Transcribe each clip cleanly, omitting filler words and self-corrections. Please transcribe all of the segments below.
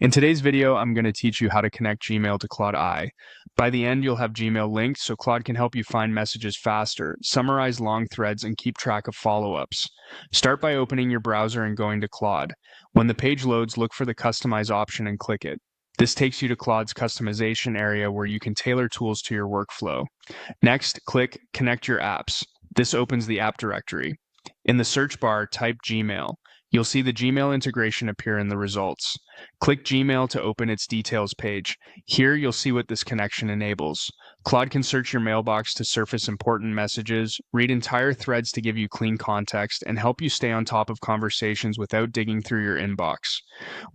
In today's video, I'm going to teach you how to connect Gmail to Claude I. By the end, you'll have Gmail linked so Claude can help you find messages faster, summarize long threads, and keep track of follow-ups. Start by opening your browser and going to Claude. When the page loads, look for the Customize option and click it. This takes you to Claude's customization area where you can tailor tools to your workflow. Next, click Connect Your Apps. This opens the app directory. In the search bar, type Gmail. You'll see the Gmail integration appear in the results. Click Gmail to open its details page. Here you'll see what this connection enables. Claude can search your mailbox to surface important messages, read entire threads to give you clean context, and help you stay on top of conversations without digging through your inbox.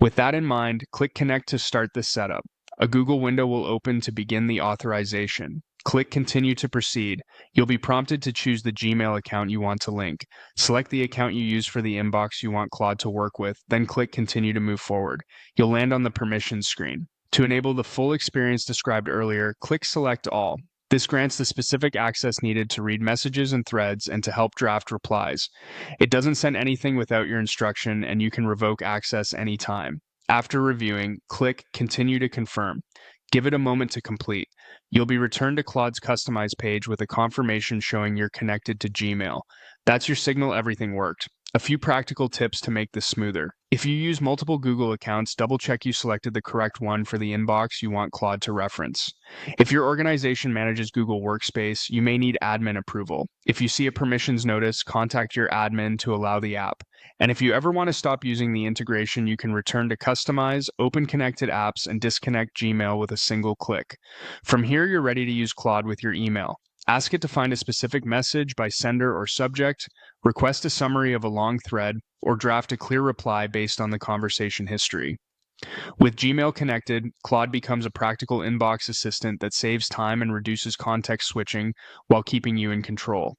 With that in mind, click Connect to start the setup. A Google window will open to begin the authorization. Click Continue to proceed. You'll be prompted to choose the Gmail account you want to link. Select the account you use for the inbox you want Claude to work with, then click Continue to move forward. You'll land on the permissions screen. To enable the full experience described earlier, click Select All. This grants the specific access needed to read messages and threads and to help draft replies. It doesn't send anything without your instruction, and you can revoke access anytime. After reviewing, click Continue to confirm. Give it a moment to complete. You'll be returned to Claude's Customize page with a confirmation showing you're connected to Gmail. That's your signal everything worked. A few practical tips to make this smoother. If you use multiple Google accounts, double-check you selected the correct one for the inbox you want Claude to reference. If your organization manages Google Workspace, you may need admin approval. If you see a permissions notice, contact your admin to allow the app. And if you ever want to stop using the integration, you can return to Customize, open connected apps, and disconnect Gmail with a single click. From here, you're ready to use Claude with your email. Ask it to find a specific message by sender or subject, request a summary of a long thread, or draft a clear reply based on the conversation history. With Gmail connected, Claude becomes a practical inbox assistant that saves time and reduces context switching while keeping you in control.